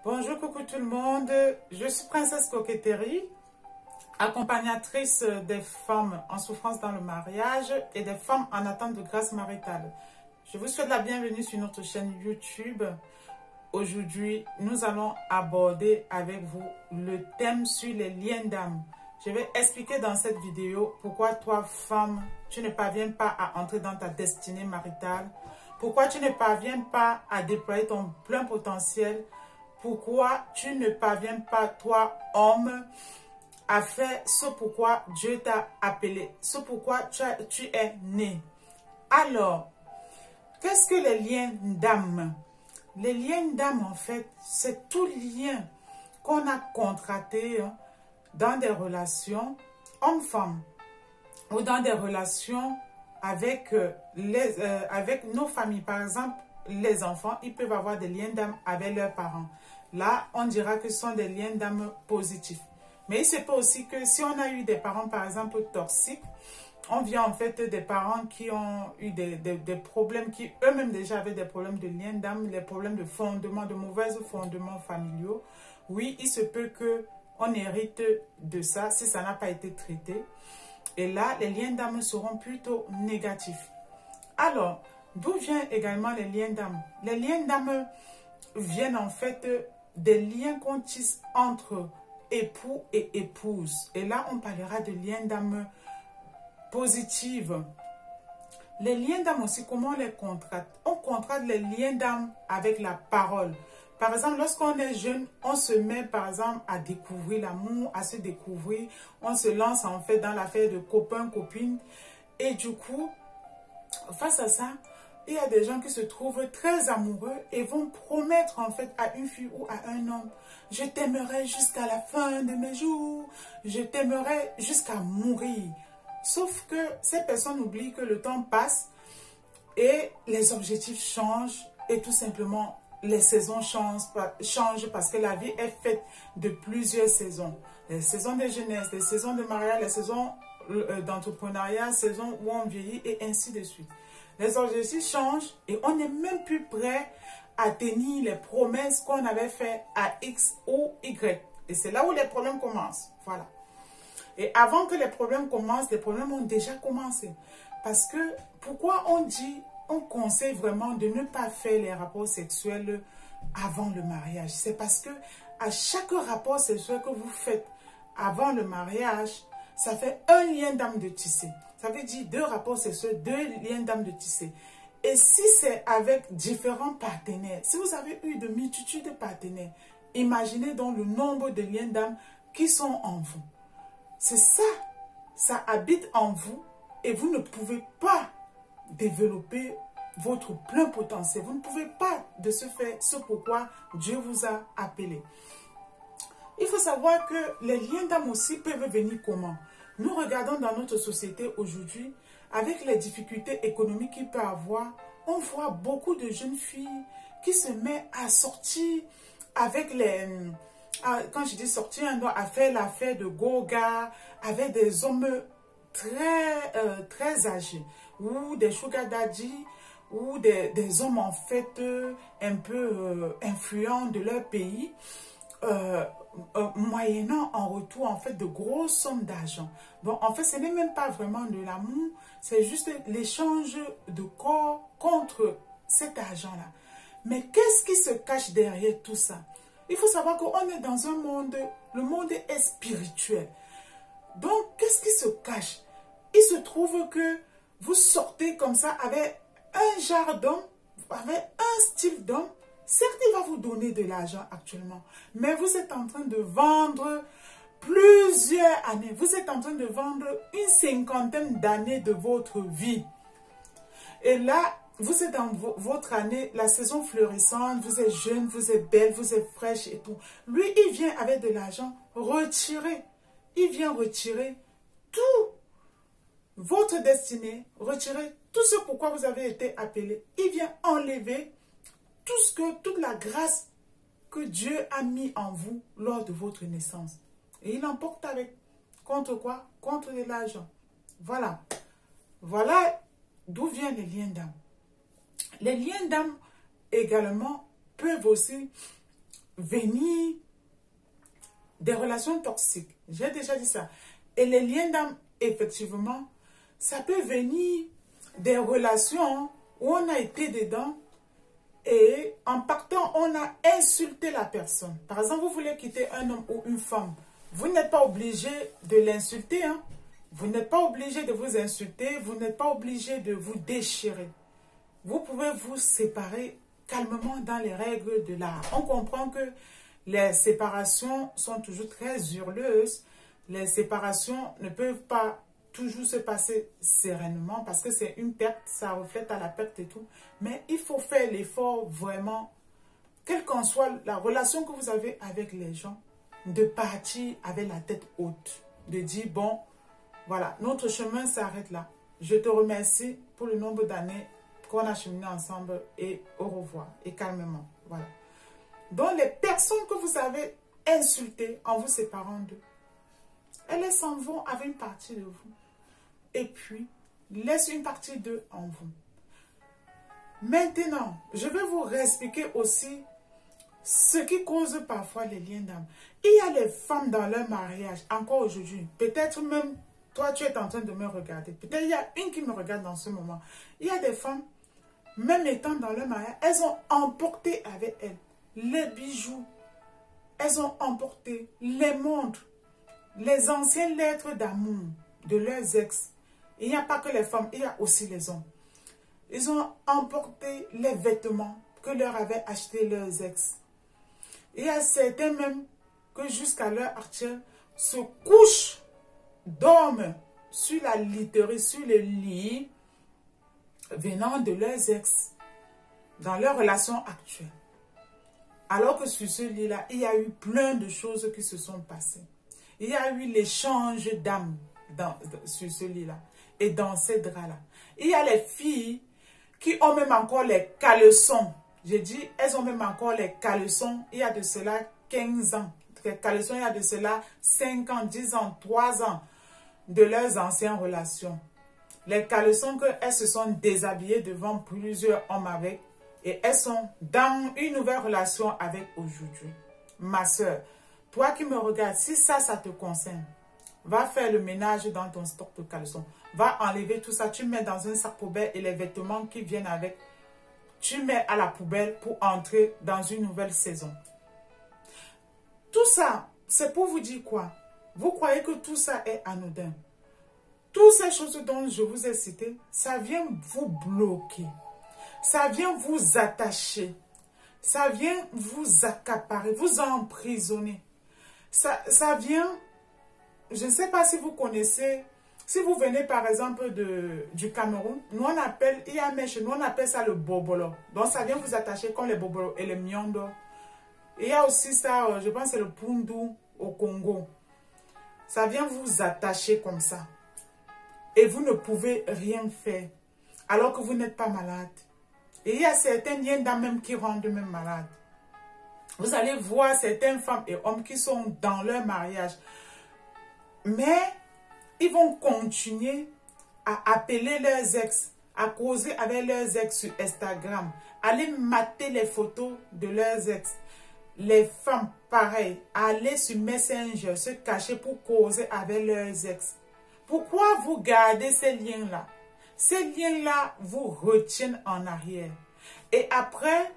Bonjour, coucou tout le monde. Je suis Princesse Coquetterie, accompagnatrice des femmes en souffrance dans le mariage et des femmes en attente de grâce maritale. Je vous souhaite la bienvenue sur notre chaîne YouTube. Aujourd'hui, nous allons aborder avec vous le thème sur les liens d'âme. Je vais expliquer dans cette vidéo pourquoi toi, femme, tu ne parviens pas à entrer dans ta destinée maritale, pourquoi tu ne parviens pas à déployer ton plein potentiel, pourquoi tu ne parviens pas, toi, homme, à faire ce pourquoi Dieu t'a appelé, ce pourquoi tu es né. Alors, qu'est-ce que les liens d'âme? Les liens d'âme, en fait, c'est tout lien qu'on a contracté dans des relations homme-femme ou dans des relations avec, avec nos familles. Par exemple, les enfants, ils peuvent avoir des liens d'âme avec leurs parents. Là, on dira que ce sont des liens d'âme positifs. Mais il se peut aussi que si on a eu des parents, par exemple, toxiques, on vient en fait des parents qui ont eu des problèmes, qui eux-mêmes déjà avaient des problèmes de liens d'âme, des problèmes de fondement, de mauvais fondements familiaux. Oui, il se peut qu'on hérite de ça si ça n'a pas été traité. Et là, les liens d'âme seront plutôt négatifs. Alors, d'où viennent également les liens d'âme? Les liens d'âme viennent en fait des liens qu'on tisse entre époux et épouse. Et là, on parlera de liens d'âme positifs. Les liens d'âme aussi, comment on les contracte? On contracte les liens d'âme avec la parole. Par exemple, lorsqu'on est jeune, on se met par exemple à découvrir l'amour, à se découvrir. On se lance en fait dans l'affaire de copains, copines. Et du coup, face à ça, il y a des gens qui se trouvent très amoureux et vont promettre en fait à une fille ou à un homme: je t'aimerai jusqu'à la fin de mes jours, je t'aimerai jusqu'à mourir. Sauf que ces personnes oublient que le temps passe et les objectifs changent et tout simplement les saisons changent parce que la vie est faite de plusieurs saisons. Les saisons de jeunesse, les saisons de mariage, les saisons d'entrepreneuriat, les saisons où on vieillit et ainsi de suite. Les objectifs changent et on n'est même plus prêt à tenir les promesses qu'on avait faites à X ou Y. Et c'est là où les problèmes commencent. Voilà. Et avant que les problèmes commencent, les problèmes ont déjà commencé. Parce que, pourquoi on conseille vraiment de ne pas faire les rapports sexuels avant le mariage? C'est parce que à chaque rapport sexuel que vous faites avant le mariage, ça fait un lien d'âme de tisser. Ça veut dire 2 rapports sexuels, 2 liens d'âme de tisser. Et si c'est avec différents partenaires, si vous avez eu de multitudes de partenaires, imaginez donc le nombre de liens d'âme qui sont en vous. C'est ça, ça habite en vous et vous ne pouvez pas développer votre plein potentiel. Vous ne pouvez pas de ce fait ce pourquoi Dieu vous a appelé. Il faut savoir que les liens d'âme aussi peuvent venir comment? Nous regardons dans notre société aujourd'hui, avec les difficultés économiques qu'il peut avoir, on voit beaucoup de jeunes filles qui se mettent à sortir avec les... Quand je dis sortir, on doit faire l'affaire de goga avec des hommes très âgés, ou des sugar daddy, ou des hommes en fait un peu influents de leur pays, moyennant en retour en fait de grosses sommes d'argent. Bon, en fait, ce n'est même pas vraiment de l'amour, c'est juste l'échange de corps contre cet argent-là. Mais qu'est-ce qui se cache derrière tout ça? Il faut savoir qu'on est dans un monde, le monde est spirituel. Donc, qu'est-ce qui se cache? Il se trouve que vous sortez comme ça avec un genre d'homme, avec un style d'homme. Certes, il va vous donner de l'argent actuellement, mais vous êtes en train de vendre plusieurs années. Vous êtes en train de vendre une 50aine d'années de votre vie. Et là, vous êtes dans votre année, la saison fleurissante, vous êtes jeune, vous êtes belle, vous êtes fraîche et tout. Lui, il vient avec de l'argent retirer. Il vient retirer tout votre destinée, retirer tout ce pourquoi vous avez été appelé. Il vient enlever toute la grâce que Dieu a mis en vous lors de votre naissance. Et il l'emporte avec. Contre quoi? Contre de l'argent. Voilà. Voilà d'où viennent les liens d'âme. Les liens d'âme également peuvent aussi venir des relations toxiques. J'ai déjà dit ça. Et les liens d'âme, effectivement, ça peut venir des relations où on a été dedans et en partant, on a insulté la personne. Par exemple, vous voulez quitter un homme ou une femme. Vous n'êtes pas obligé de l'insulter. Hein? Vous n'êtes pas obligé de vous insulter. Vous n'êtes pas obligé de vous déchirer. Vous pouvez vous séparer calmement dans les règles de l'art. On comprend que les séparations sont toujours très hurleuses. Les séparations ne peuvent pas toujours se passer sereinement parce que c'est une perte, ça reflète à la perte et tout. Mais il faut faire l'effort vraiment, quelle qu'en soit la relation que vous avez avec les gens, de partir avec la tête haute. De dire, bon, voilà, notre chemin s'arrête là. Je te remercie pour le nombre d'années qu'on a cheminé ensemble et au revoir. Et calmement, voilà. Donc les personnes que vous avez insultées en vous séparant d'eux, elles s'en vont avec une partie de vous. Et puis, laisse une partie d'eux en vous. Maintenant, je vais vous réexpliquer aussi ce qui cause parfois les liens d'âme. Il y a les femmes dans leur mariage, encore aujourd'hui. Peut-être même, toi, tu es en train de me regarder. Peut-être il y a une qui me regarde dans ce moment. Il y a des femmes, même étant dans leur mariage, elles ont emporté avec elles les bijoux. Elles ont emporté les montres, les anciennes lettres d'amour de leurs ex. Il n'y a pas que les femmes, il y a aussi les hommes. Ils ont emporté les vêtements que leur avaient achetés leurs ex. Il y a certains même que jusqu'à l'heure actuelle se couchent, dorment sur la literie, sur le lit venant de leurs ex dans leur relation actuelle. Alors que sur ce lit-là, il y a eu plein de choses qui se sont passées. Il y a eu l'échange d'âme sur ce lit-là et dans ces draps-là. Il y a les filles qui ont même encore les caleçons. J'ai dit, elles ont même encore les caleçons. Il y a de cela 15 ans. Les caleçons, il y a de cela 5 ans, 10 ans, 3 ans de leurs anciennes relations. Les caleçons qu'elles se sont déshabillées devant plusieurs hommes avec. Et elles sont dans une nouvelle relation avec aujourd'hui. Ma soeur, toi qui me regardes, si ça te concerne, va faire le ménage dans ton stock de caleçons. Va enlever tout ça, tu mets dans un sac poubelle et les vêtements qui viennent avec, tu mets à la poubelle pour entrer dans une nouvelle saison. Tout ça, c'est pour vous dire quoi? Vous croyez que tout ça est anodin? Toutes ces choses dont je vous ai citées, ça vient vous bloquer. Ça vient vous attacher. Ça vient vous accaparer, vous emprisonner. Ça vient, je ne sais pas si vous connaissez, si vous venez par exemple du Cameroun, nous on appelle, il y a chez nous on appelle ça le bobolo. Donc ça vient vous attacher comme les bobolos et les miondo. Il y a aussi ça, je pense c'est le pundu au Congo. Ça vient vous attacher comme ça. Et vous ne pouvez rien faire alors que vous n'êtes pas malade. Et il y a certains liens d'âme même qui rendent même malades. Vous allez voir certaines femmes et hommes qui sont dans leur mariage. Mais ils vont continuer à appeler leurs ex, à causer avec leurs ex sur Instagram, aller mater les photos de leurs ex. Les femmes, pareil, aller sur Messenger, se cacher pour causer avec leurs ex. Pourquoi vous gardez ces liens-là? Ces liens-là vous retiennent en arrière. Et après,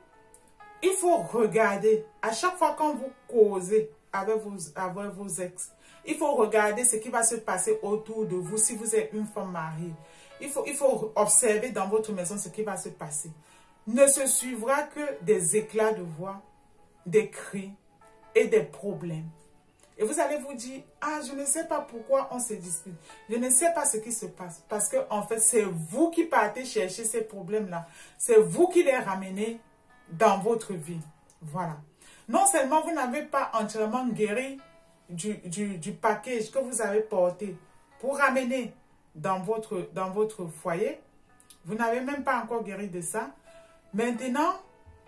il faut regarder, à chaque fois quand vous causez avec vos ex, il faut regarder ce qui va se passer autour de vous si vous êtes une femme mariée. Il faut observer dans votre maison ce qui va se passer. Ne se suivra que des éclats de voix, des cris et des problèmes. Et vous allez vous dire, ah, je ne sais pas pourquoi on se dispute. Je ne sais pas ce qui se passe. Parce que en fait, c'est vous qui partez chercher ces problèmes-là. C'est vous qui les ramenez dans votre vie. Voilà. Non seulement vous n'avez pas entièrement guéri du package que vous avez porté pour ramener dans votre foyer. Vous n'avez même pas encore guéri de ça. Maintenant,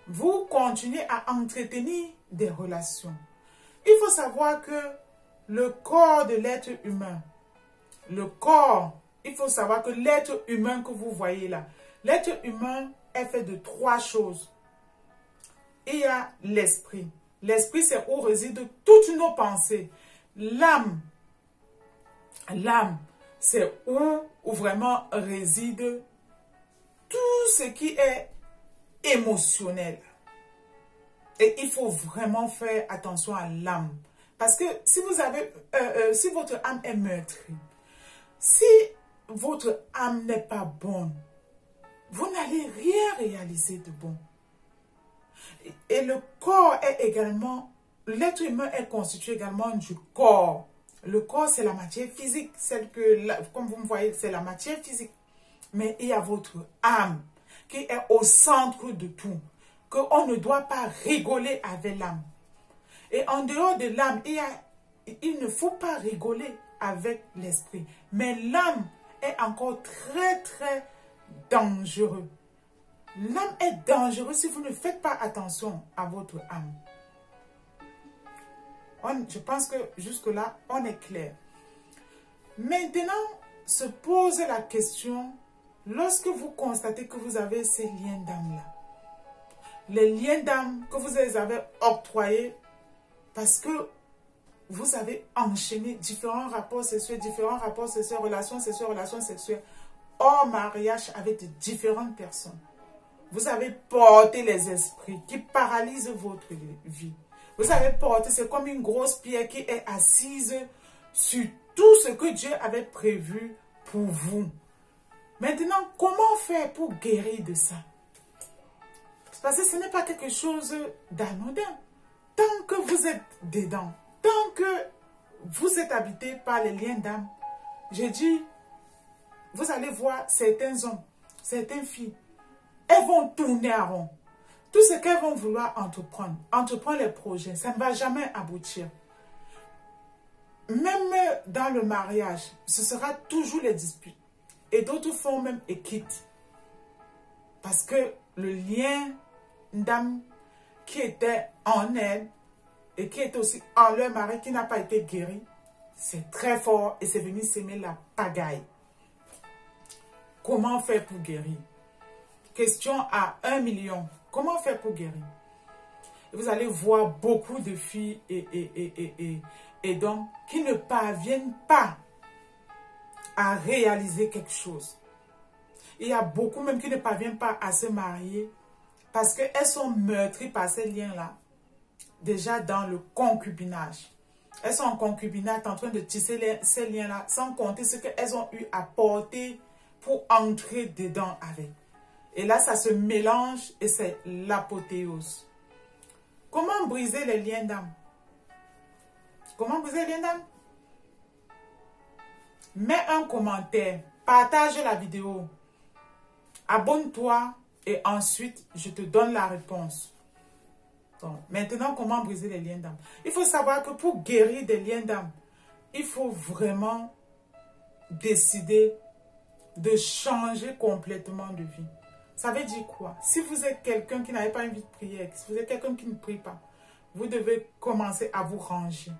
vous continuez à entretenir des relations. Il faut savoir que le corps de l'être humain, il faut savoir que l'être humain que vous voyez là, l'être humain est fait de 3 choses. Il y a l'esprit. L'esprit, c'est où résident toutes nos pensées. L'âme, c'est où vraiment réside tout ce qui est émotionnel. Et il faut vraiment faire attention à l'âme. Parce que si vous avez, si votre âme est meurtrie, si votre âme n'est pas bonne, vous n'allez rien réaliser de bon. Et le corps est également, l'être humain est constitué également du corps. Le corps, c'est la matière physique, celle que, comme vous me voyez, c'est la matière physique. Mais il y a votre âme qui est au centre de tout, qu'on ne doit pas rigoler avec l'âme. Et en dehors de l'âme, il ne faut pas rigoler avec l'esprit. Mais l'âme est encore très, très dangereux. L'âme est dangereuse si vous ne faites pas attention à votre âme. Je pense que jusque-là, on est clair. Maintenant, se pose la question, lorsque vous constatez que vous avez ces liens d'âme-là, les liens d'âme que vous les avez octroyés parce que vous avez enchaîné différents rapports sexuels, relations sexuelles, hors mariage avec de différentes personnes. Vous avez porté les esprits qui paralysent votre vie. Vous avez porté, c'est comme une grosse pierre qui est assise sur tout ce que Dieu avait prévu pour vous. Maintenant, comment faire pour guérir de ça? Parce que ce n'est pas quelque chose d'anodin. Tant que vous êtes dedans, tant que vous êtes habité par les liens d'âme, je dis, vous allez voir certains hommes, certaines filles, elles vont tourner à rond. Tout ce qu'elles vont vouloir entreprendre les projets, ça ne va jamais aboutir. Même dans le mariage, ce sera toujours les disputes. Et d'autres font même et quittent. Parce que le lien d'âme qui était en elle et qui était aussi en leur mari qui n'a pas été guéri, c'est très fort et c'est venu s'aimer la pagaille. Comment faire pour guérir? Question à 1 million. Comment faire pour guérir? Et vous allez voir beaucoup de filles et d'hommes qui ne parviennent pas à réaliser quelque chose. Il y a beaucoup même qui ne parviennent pas à se marier parce qu'elles sont meurtries par ces liens-là, déjà dans le concubinage. Elles sont en concubinage en train de tisser ces liens-là sans compter ce qu'elles ont eu à porter pour entrer dedans avec. Et là, ça se mélange et c'est l'apothéose. Comment briser les liens d'âme? Comment briser les liens d'âme? Mets un commentaire, partage la vidéo, abonne-toi et ensuite je te donne la réponse. Donc, maintenant, comment briser les liens d'âme? Il faut savoir que pour guérir des liens d'âme, il faut vraiment décider de changer complètement de vie. Ça veut dire quoi? Si vous êtes quelqu'un qui n'avait pas une vie de prière, si vous êtes quelqu'un qui ne prie pas, vous devez commencer à vous ranger.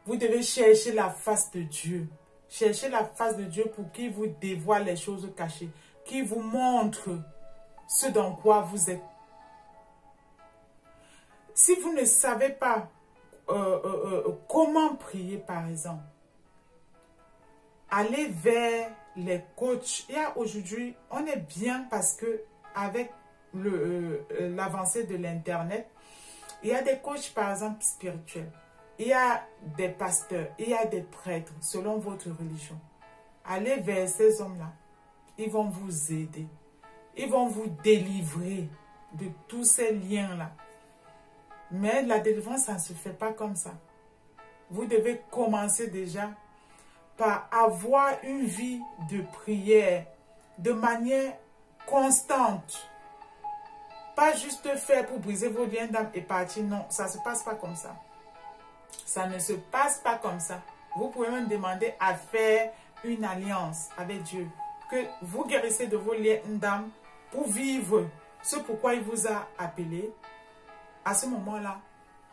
Vous devez chercher la face de Dieu. Cherchez la face de Dieu pour qu'il vous dévoile les choses cachées, qu'il vous montre ce dans quoi vous êtes. Si vous ne savez pas comment prier, par exemple, allez vers les coachs. Il y a aujourd'hui, on est bien parce que avec l'avancée de l'Internet, il y a des coachs, par exemple, spirituels. Il y a des pasteurs, il y a des prêtres, selon votre religion. Allez vers ces hommes-là. Ils vont vous aider. Ils vont vous délivrer de tous ces liens-là. Mais la délivrance, ça ne se fait pas comme ça. Vous devez commencer déjà par avoir une vie de prière de manière constante. Pas juste faire pour briser vos liens d'âme et partir. Non, ça ne se passe pas comme ça. Ça ne se passe pas comme ça. Vous pouvez même demander à faire une alliance avec Dieu. Que vous guérissez de vos liens d'âme pour vivre ce pourquoi il vous a appelé. À ce moment-là,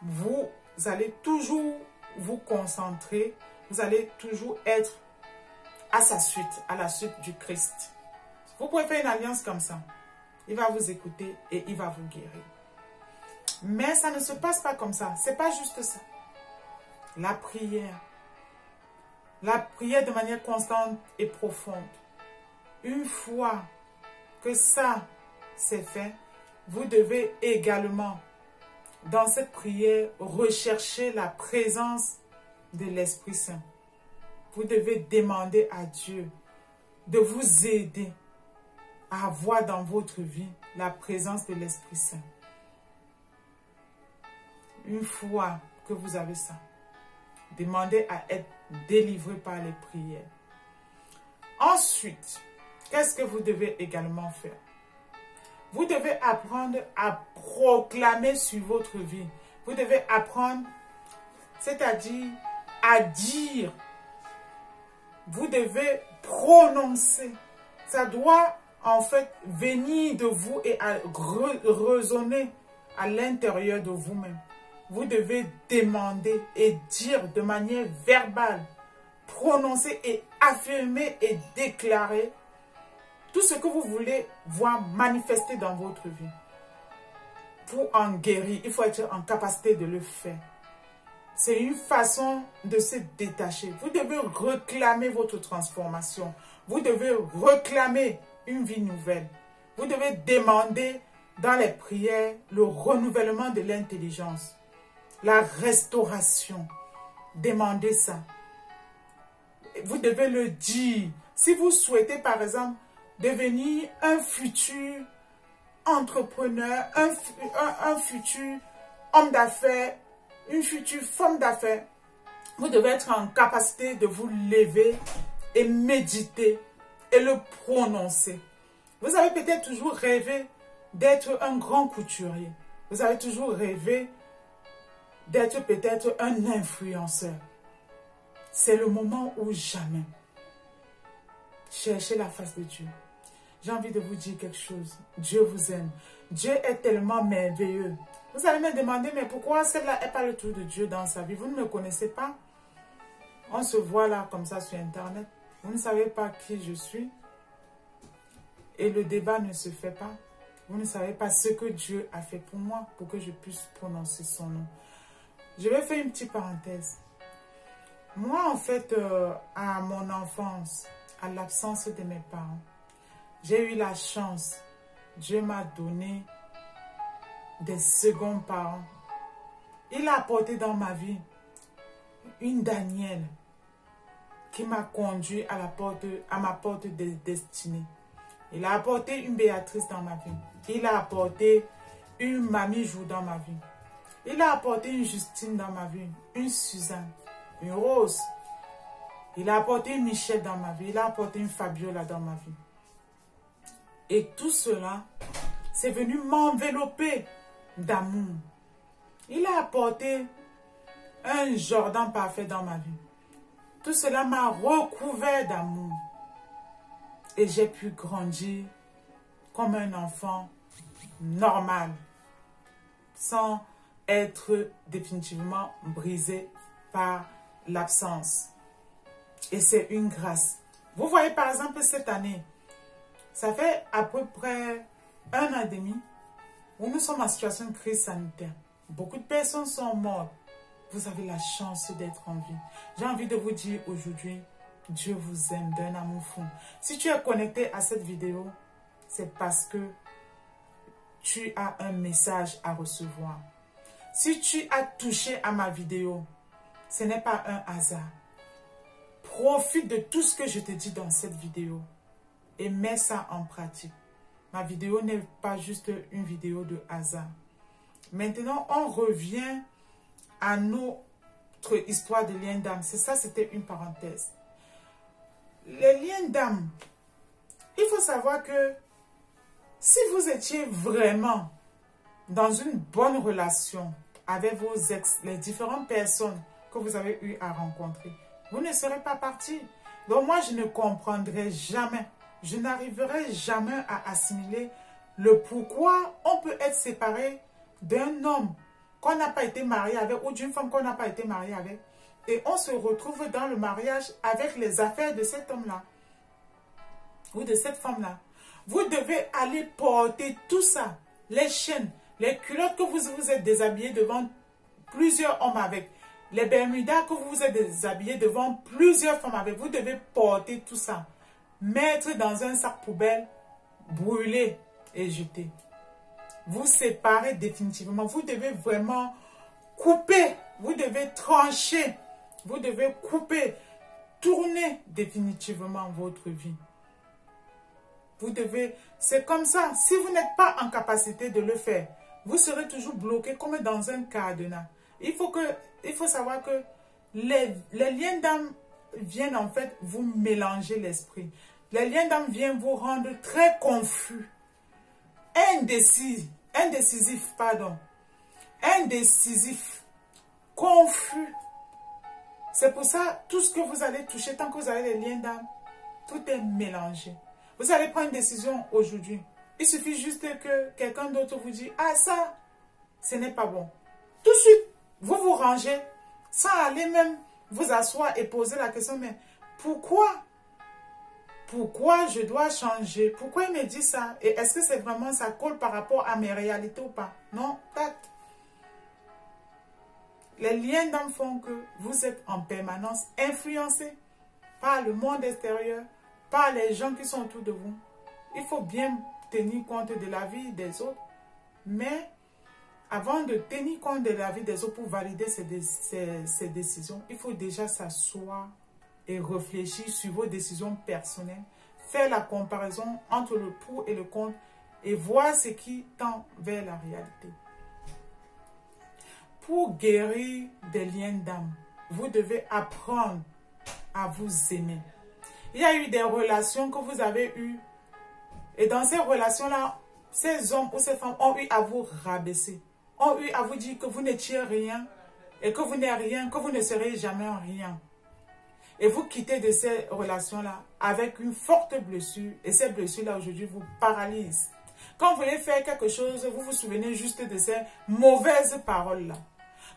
vous allez toujours vous concentrer. Vous allez toujours être à sa suite, à la suite du Christ. Vous pouvez faire une alliance comme ça. Il va vous écouter et il va vous guérir. Mais ça ne se passe pas comme ça. C'est pas juste ça. La prière de manière constante et profonde. Une fois que ça c'est fait, vous devez également, dans cette prière, rechercher la présence de l'Esprit Saint. Vous devez demander à Dieu de vous aider à avoir dans votre vie la présence de l'Esprit Saint. Une fois que vous avez ça, demandez à être délivré par les prières. Ensuite, qu'est-ce que vous devez également faire? Vous devez apprendre à proclamer sur votre vie. Vous devez apprendre, c'est-à-dire à dire. Vous devez prononcer. Ça doit en fait venir de vous et résonner à l'intérieur de vous-même. Vous devez demander et dire de manière verbale, prononcer et affirmer et déclarer tout ce que vous voulez voir manifester dans votre vie. Pour en guérir, il faut être en capacité de le faire. C'est une façon de se détacher. Vous devez réclamer votre transformation. Vous devez réclamer une vie nouvelle. Vous devez demander dans les prières le renouvellement de l'intelligence, la restauration. Demandez ça. Vous devez le dire. Si vous souhaitez, par exemple, devenir un futur entrepreneur, un futur homme d'affaires, une future femme d'affaires, vous devez être en capacité de vous lever et méditer et le prononcer. Vous avez peut-être toujours rêvé d'être un grand couturier. Vous avez toujours rêvé d'être peut-être un influenceur. C'est le moment ou jamais. Cherchez la face de Dieu. J'ai envie de vous dire quelque chose. Dieu vous aime. Dieu est tellement merveilleux. Vous allez me demander, mais pourquoi celle-là n'est pas le tour de Dieu dans sa vie? Vous ne me connaissez pas. On se voit là comme ça sur Internet. Vous ne savez pas qui je suis. Et le débat ne se fait pas. Vous ne savez pas ce que Dieu a fait pour moi pour que je puisse prononcer son nom. Je vais faire une petite parenthèse. Moi, en fait, à mon enfance, à l'absence de mes parents, j'ai eu la chance. Dieu m'a donné des seconds parents. Il a apporté dans ma vie une Danielle qui m'a conduit à ma porte de destinée. Il a apporté une Béatrice dans ma vie. Il a apporté une Mamie Jou dans ma vie. Il a apporté une Justine dans ma vie, une Suzanne, une Rose. Il a apporté une Michel dans ma vie. Il a apporté une Fabiola dans ma vie. Et tout cela, c'est venu m'envelopper d'amour. Il a apporté un Jordan parfait dans ma vie. Tout cela m'a recouvert d'amour. Et j'ai pu grandir comme un enfant normal, sans être définitivement brisé par l'absence. Et c'est une grâce. Vous voyez par exemple cette année, ça fait à peu près 1 an et demi où nous sommes en situation de crise sanitaire. Beaucoup de personnes sont mortes. Vous avez la chance d'être en vie. J'ai envie de vous dire aujourd'hui, Dieu vous aime d'un amour fou. Si tu es connecté à cette vidéo, c'est parce que tu as un message à recevoir. Si tu as touché à ma vidéo, ce n'est pas un hasard. Profite de tout ce que je te dis dans cette vidéo et mets ça en pratique. Ma vidéo n'est pas juste une vidéo de hasard. Maintenant, on revient à notre histoire de lien d'âme. C'est ça, c'était une parenthèse. Les liens d'âme, il faut savoir que si vous étiez vraiment dans une bonne relation avec vos ex, les différentes personnes que vous avez eu à rencontrer, vous ne serez pas parti. Donc moi, je ne comprendrai jamais, je n'arriverai jamais à assimiler le pourquoi on peut être séparé d'un homme qu'on n'a pas été marié avec ou d'une femme qu'on n'a pas été marié avec. Et on se retrouve dans le mariage avec les affaires de cet homme-là ou de cette femme-là. Vous devez aller porter tout ça, les chaînes, Les culottes que vous vous êtes déshabillés devant plusieurs hommes avec. Les bermudas que vous vous êtes déshabillés devant plusieurs femmes avec. Vous devez porter tout ça. Mettre dans un sac poubelle, brûler et jeter. Vous séparez définitivement. Vous devez vraiment couper. Vous devez trancher. Vous devez couper. Tourner définitivement votre vie. Vous devez, c'est comme ça. Si vous n'êtes pas en capacité de le faire, vous serez toujours bloqué comme dans un cadenas. Il faut savoir que les liens d'âme viennent en fait vous mélanger l'esprit. Les liens d'âme viennent vous rendre très confus. Indecisif, confus. C'est pour ça, tout ce que vous allez toucher, tant que vous avez les liens d'âme, tout est mélangé. Vous allez prendre une décision aujourd'hui. Il suffit juste que quelqu'un d'autre vous dise, ah ça, ce n'est pas bon. Tout de suite, vous vous rangez, sans aller même vous asseoir et poser la question, mais pourquoi? Pourquoi je dois changer? Pourquoi il me dit ça? Et est-ce que c'est vraiment, ça colle par rapport à mes réalités ou pas? Non, tac. Les liens d'âme font que vous êtes en permanence influencé par le monde extérieur, par les gens qui sont autour de vous. Il faut bien tenir compte de la vie des autres, mais avant de tenir compte de la vie des autres pour valider ces décisions, il faut déjà s'asseoir et réfléchir sur vos décisions personnelles, faire la comparaison entre le pour et le contre et voir ce qui tend vers la réalité. Pour guérir des liens d'âme, vous devez apprendre à vous aimer. Il y a eu des relations que vous avez eues et dans ces relations-là, ces hommes ou ces femmes ont eu à vous rabaisser, ont eu à vous dire que vous n'étiez rien et que vous n'êtes rien, que vous ne serez jamais rien. Et vous quittez de ces relations-là avec une forte blessure et ces blessures-là aujourd'hui vous paralysent. Quand vous voulez faire quelque chose, vous vous souvenez juste de ces mauvaises paroles-là.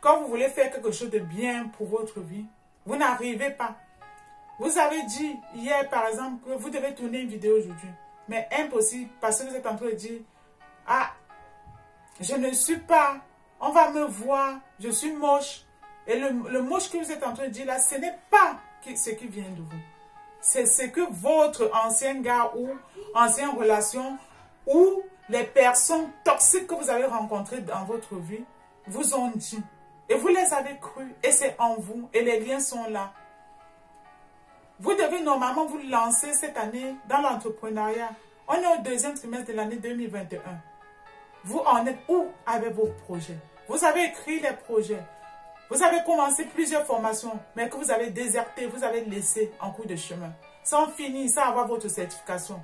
Quand vous voulez faire quelque chose de bien pour votre vie, vous n'arrivez pas. Vous avez dit hier, par exemple, que vous devez tourner une vidéo aujourd'hui. Mais impossible parce que vous êtes en train de dire, ah, je ne suis pas, on va me voir, je suis moche. Et le moche que vous êtes en train de dire là, ce n'est pas ce qui vient de vous. C'est ce que votre ancien gars ou ancienne relation ou les personnes toxiques que vous avez rencontrées dans votre vie vous ont dit. Et vous les avez cru. Et c'est en vous. Et les liens sont là. Vous devez normalement vous lancer cette année dans l'entrepreneuriat. On est au deuxième trimestre de l'année 2021. Vous en êtes où avec vos projets? Vous avez écrit les projets. Vous avez commencé plusieurs formations, mais que vous avez déserté, vous avez laissé en cours de chemin. Sans finir, sans avoir votre certification.